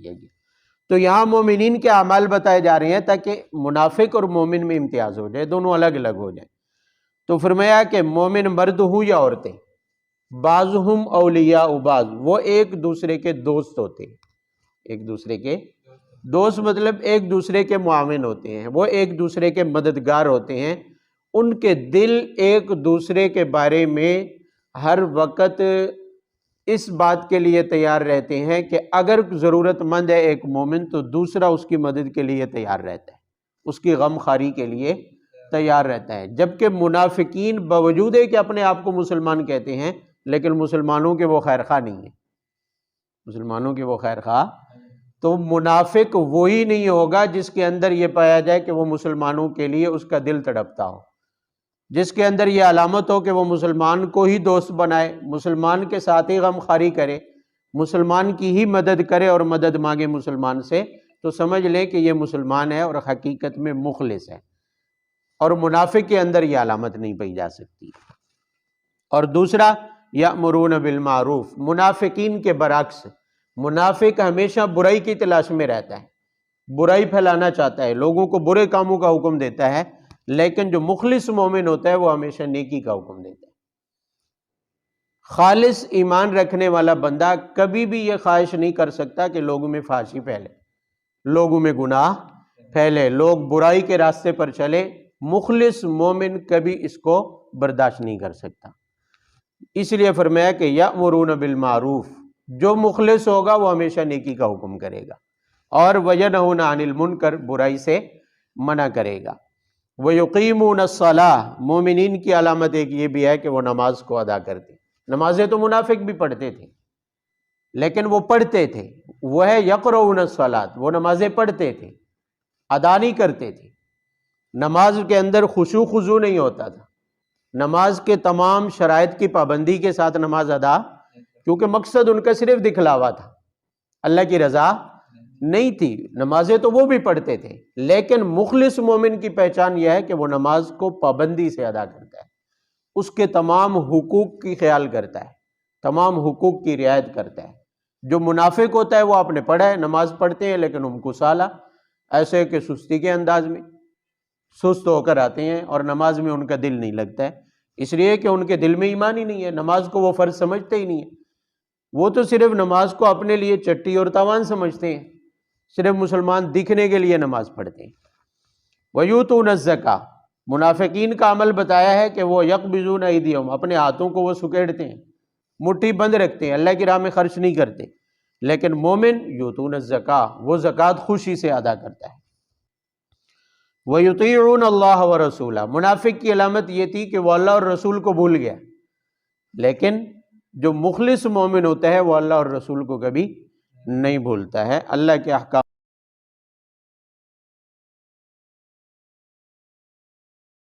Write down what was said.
دیا گیا۔ تو یہاں مومنین کے اعمال بتائے جا رہے ہیں تاکہ منافق اور مومن میں امتیاز ہو جائے، دونوں الگ الگ ہو جائیں۔ تو فرمایا کہ مومن مرد ہوں یا عورتیں، بعضہم اولیاء بعض، وہ ایک دوسرے کے دوست ہوتے ہیں، ایک دوسرے کے دوست مطلب ایک دوسرے کے معاون ہوتے ہیں، وہ ایک دوسرے کے مددگار ہوتے ہیں، ان کے دل ایک دوسرے کے بارے میں ہر وقت اس بات کے لیے تیار رہتے ہیں کہ اگر ضرورت مند ہے ایک مومن تو دوسرا اس کی مدد کے لیے تیار رہتا ہے، اس کی غم خواری کے لیے تیار رہتا ہے۔ جبکہ منافقین باوجود ہے کہ اپنے آپ کو مسلمان کہتے ہیں لیکن مسلمانوں کے وہ خیر خواہ نہیں ہیں، مسلمانوں کے وہ خیر خواہ۔ تو منافق وہی نہیں ہوگا جس کے اندر یہ پایا جائے کہ وہ مسلمانوں کے لیے اس کا دل تڑپتا ہو، جس کے اندر یہ علامت ہو کہ وہ مسلمان کو ہی دوست بنائے، مسلمان کے ساتھ ہی غم خواری کرے، مسلمان کی ہی مدد کرے اور مدد مانگے مسلمان سے، تو سمجھ لیں کہ یہ مسلمان ہے اور حقیقت میں مخلص ہے۔ اور منافق کے اندر یہ علامت نہیں پائی جا سکتی۔ اور دوسرا یأمرون بالمعروف، منافقین کے برعکس، منافق ہمیشہ برائی کی تلاش میں رہتا ہے، برائی پھیلانا چاہتا ہے، لوگوں کو برے کاموں کا حکم دیتا ہے، لیکن جو مخلص مومن ہوتا ہے وہ ہمیشہ نیکی کا حکم دیتا ہے۔ خالص ایمان رکھنے والا بندہ کبھی بھی یہ خواہش نہیں کر سکتا کہ لوگوں میں فحاشی پھیلے، لوگوں میں گناہ پھیلے، لوگ برائی کے راستے پر چلے، مخلص مومن کبھی اس کو برداشت نہیں کر سکتا۔ اس لیے فرمایا کہ یأمرون بالمعروف، جو مخلص ہوگا وہ ہمیشہ نیکی کا حکم کرے گا، اور وینہون عن المنکر، برائی سے منع کرے گا۔ وَيُقِيمُونَ الصَّلَاةَ، مومنین کی علامت ایک یہ بھی ہے کہ وہ نماز کو ادا کرتے ہیں۔ نمازیں تو منافق بھی پڑھتے تھے لیکن وہ پڑھتے تھے، وہ ہے یقرؤون الصلاۃ، وہ نمازیں پڑھتے تھے، ادا نہیں کرتے تھے۔ نماز کے اندر خشوع خضوع نہیں ہوتا تھا، نماز کے تمام شرائط کی پابندی کے ساتھ نماز ادا، کیونکہ مقصد ان کا صرف دکھلاوا تھا، اللہ کی رضا نہیں تھی۔ نمازیں تو وہ بھی پڑھتے تھے لیکن مخلص مومن کی پہچان یہ ہے کہ وہ نماز کو پابندی سے ادا کرتا ہے، اس کے تمام حقوق کی خیال کرتا ہے، تمام حقوق کی رعایت کرتا ہے۔ جو منافق ہوتا ہے وہ آپ نے پڑھا ہے، نماز پڑھتے ہیں لیکن ہم کسالہ، ایسے کہ سستی کے انداز میں سست ہو کر آتے ہیں اور نماز میں ان کا دل نہیں لگتا ہے، اس لیے کہ ان کے دل میں ایمان ہی نہیں ہے، نماز کو وہ فرض سمجھتے ہی نہیں ہے، وہ تو صرف نماز کو اپنے لیے چٹی اور تاوان سمجھتے ہیں، صرف مسلمان دکھنے کے لیے نماز پڑھتے ہیں۔ وَيُؤْتُونَ الزَّكَاةَ، منافقین کا عمل بتایا ہے کہ وہ یقبضون ایدیہم، اپنے ہاتھوں کو وہ سکیڑتے ہیں، مٹھی بند رکھتے ہیں، اللہ کی راہ میں خرچ نہیں کرتے۔ لیکن مومن یؤتون الزکاة، وہ زکوٰۃ خوشی سے ادا کرتا ہے۔ وَيُطِيعُونَ اللَّهَ وَرَسُولَهُ، منافق کی علامت یہ تھی کہ وہ اللہ اور رسول کو بھول گیا، لیکن جو مخلص مومن ہوتا ہے وہ اللہ اور رسول کو کبھی نہیں بھولتا ہے۔ اللہ کے احکام